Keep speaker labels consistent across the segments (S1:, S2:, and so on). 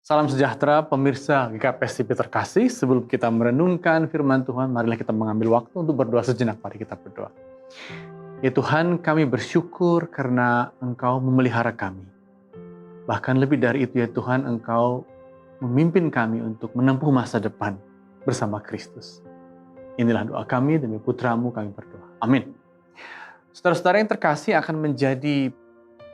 S1: Salam sejahtera pemirsa GKPS TV terkasih. Sebelum kita merenungkan firman Tuhan, marilah kita mengambil waktu untuk berdoa sejenak. Mari kita berdoa. Ya Tuhan, kami bersyukur karena Engkau memelihara kami. Bahkan lebih dari itu ya Tuhan, Engkau memimpin kami untuk menempuh masa depan bersama Kristus. Inilah doa kami, demi putra-Mu kami berdoa. Amin. Saudara-saudara yang terkasih, akan menjadi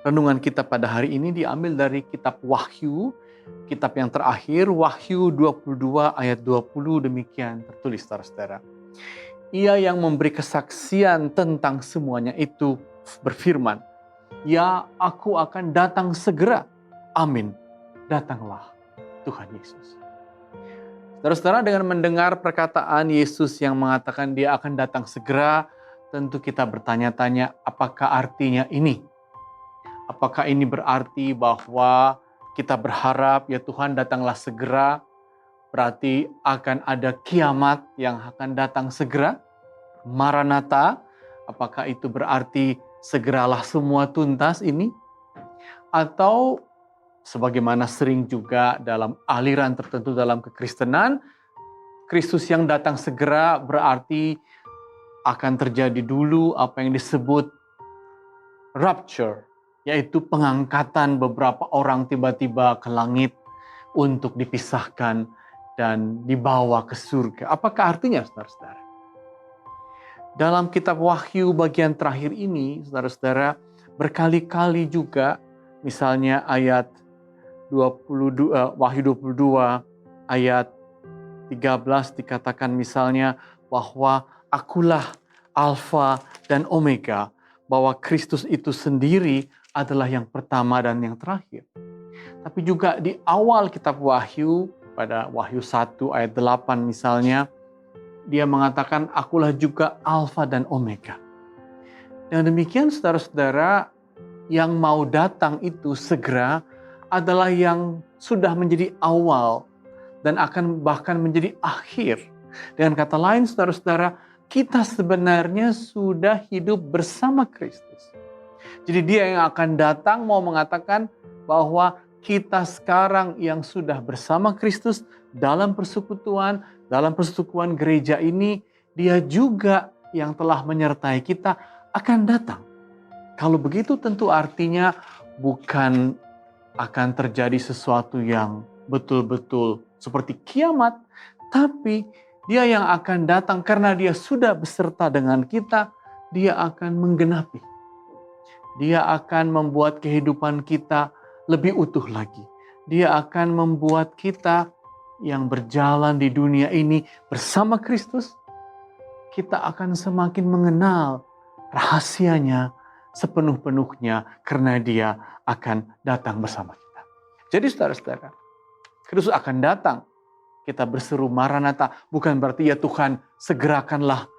S1: renungan kita pada hari ini diambil dari kitab Wahyu, kitab yang terakhir, Wahyu 22 ayat 20, demikian tertulis saudara-saudara. Ia yang memberi kesaksian tentang semuanya itu berfirman, "Ya, aku akan datang segera. Amin. Datanglah Tuhan Yesus." Saudara-saudara, dengan mendengar perkataan Yesus yang mengatakan dia akan datang segera, tentu kita bertanya-tanya, apakah artinya ini? Apakah ini berarti bahwa kita berharap ya Tuhan datanglah segera, berarti akan ada kiamat yang akan datang segera? Maranatha, apakah itu berarti segeralah semua tuntas ini? Atau sebagaimana sering juga dalam aliran tertentu dalam kekristenan, Kristus yang datang segera berarti akan terjadi dulu apa yang disebut rapture, yaitu pengangkatan beberapa orang tiba-tiba ke langit untuk dipisahkan dan dibawa ke surga. Apakah artinya, saudara-saudara? Dalam kitab Wahyu bagian terakhir ini, saudara-saudara, berkali-kali juga, misalnya ayat 22, Wahyu 22 ayat 13 dikatakan misalnya bahwa akulah Alfa dan Omega, bahwa Kristus itu sendiri adalah yang pertama dan yang terakhir. Tapi juga di awal kitab Wahyu, pada Wahyu 1 ayat 8 misalnya, dia mengatakan akulah juga Alfa dan Omega. Dan demikian saudara-saudara, yang mau datang itu segera adalah yang sudah menjadi awal dan akan bahkan menjadi akhir. Dengan kata lain saudara-saudara, kita sebenarnya sudah hidup bersama Kristus. Jadi dia yang akan datang mau mengatakan bahwa kita sekarang yang sudah bersama Kristus dalam persekutuan gereja ini, dia juga yang telah menyertai kita akan datang. Kalau begitu tentu artinya bukan akan terjadi sesuatu yang betul-betul seperti kiamat, tapi dia yang akan datang karena dia sudah beserta dengan kita, dia akan menggenapi. Dia akan membuat kehidupan kita lebih utuh lagi. Dia akan membuat kita yang berjalan di dunia ini bersama Kristus, kita akan semakin mengenal rahasianya sepenuh-penuhnya karena dia akan datang bersama kita. Jadi saudara-saudara, Kristus akan datang. Kita berseru Maranatha, bukan berarti ya Tuhan segerakanlah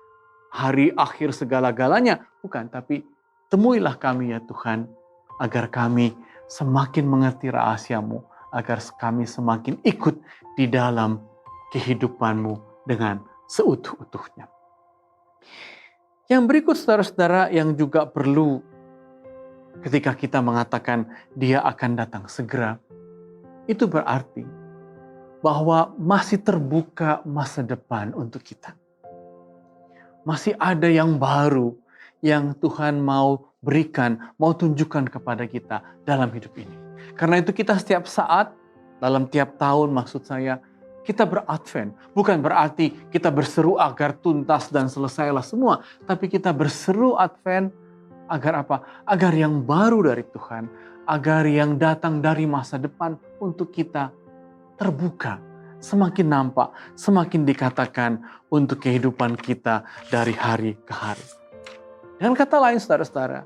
S1: hari akhir segala-galanya. Bukan, tapi temuilah kami ya Tuhan, agar kami semakin mengerti rahasia-Mu, agar kami semakin ikut di dalam kehidupan-Mu dengan seutuh-utuhnya. Yang berikut saudara-saudara yang juga perlu ketika kita mengatakan dia akan datang segera, itu berarti bahwa masih terbuka masa depan untuk kita. Masih ada yang baru yang Tuhan mau berikan, mau tunjukkan kepada kita dalam hidup ini. Karena itu kita setiap saat, dalam tiap tahun maksud saya, kita beradvent. Bukan berarti kita berseru agar tuntas dan selesailah semua. Tapi kita berseru advent agar apa? Agar yang baru dari Tuhan, agar yang datang dari masa depan untuk kita terbuka. Semakin nampak, semakin dikatakan untuk kehidupan kita dari hari ke hari. Dengan kata lain saudara-saudara,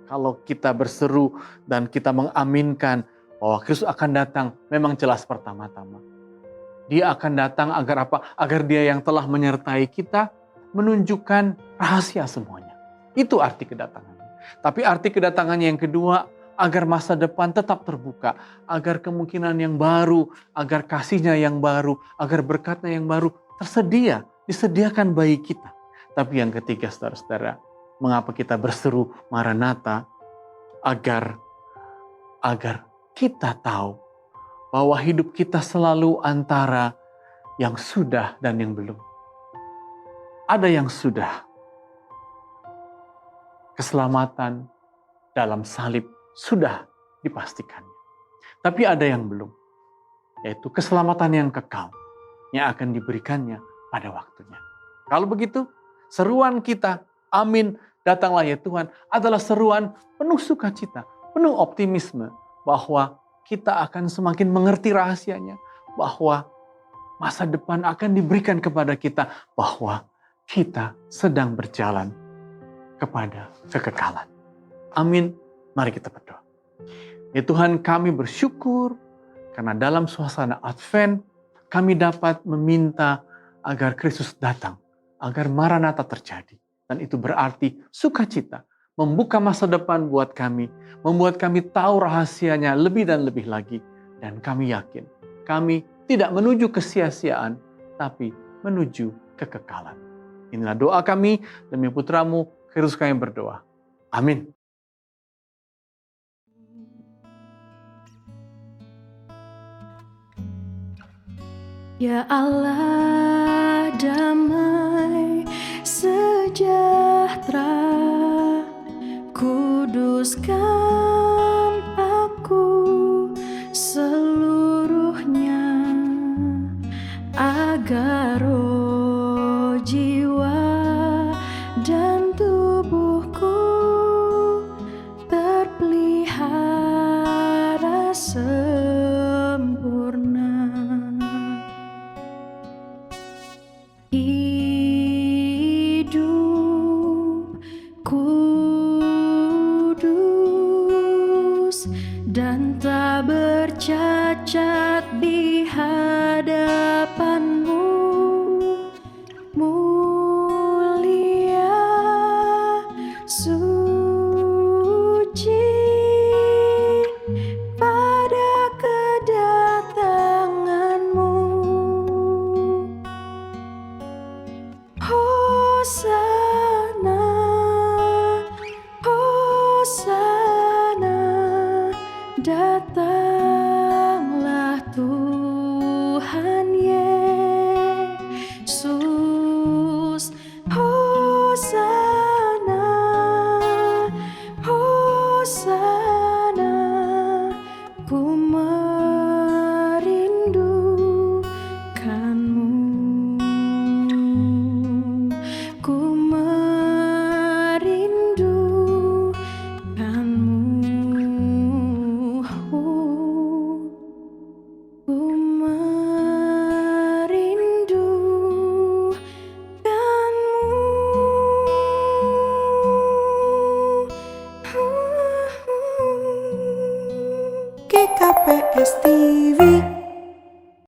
S1: kalau kita berseru dan kita mengaminkan bahwa Kristus akan datang, memang jelas pertama-tama. Dia akan datang agar apa? Agar dia yang telah menyertai kita menunjukkan rahasia semuanya. Itu arti kedatangannya. Tapi arti kedatangannya yang kedua, agar masa depan tetap terbuka. Agar kemungkinan yang baru, agar kasihnya yang baru, agar berkatnya yang baru tersedia, disediakan bagi kita. Tapi yang ketiga saudara-saudara, mengapa kita berseru Maranatha? Agar kita tahu bahwa hidup kita selalu antara yang sudah dan yang belum. Ada yang sudah, keselamatan dalam salib sudah dipastikannya. Tapi ada yang belum, yaitu keselamatan yang kekal yang akan diberikannya pada waktunya. Kalau begitu, seruan kita, amin, datanglah ya Tuhan, adalah seruan penuh sukacita, penuh optimisme, bahwa kita akan semakin mengerti rahasianya, bahwa masa depan akan diberikan kepada kita, bahwa kita sedang berjalan kepada kekekalan. Amin. Mari kita berdoa. Ya Tuhan, kami bersyukur karena dalam suasana Advent kami dapat meminta agar Kristus datang, agar Maranatha terjadi. Dan itu berarti sukacita, membuka masa depan buat kami, membuat kami tahu rahasianya lebih dan lebih lagi. Dan kami yakin, kami tidak menuju kesia-siaan, tapi menuju kekekalan. Inilah doa kami demi putramu, Kristus kami berdoa. Amin.
S2: Ya Allah, damai sejahtera, kuduskan aku seluruhnya, agar roh, jiwa, dan tubuhku terpelihara sempurna. Hidup kudus dan tak bercacat di hadapanmu, mulia, suci pada kedatanganmu. Hosana, Hosana, datanglah Tuhan Yesus. Hosana, Hosana, ku merindukanmu. Ku merindukanmu, ku merindukanmu. GKPS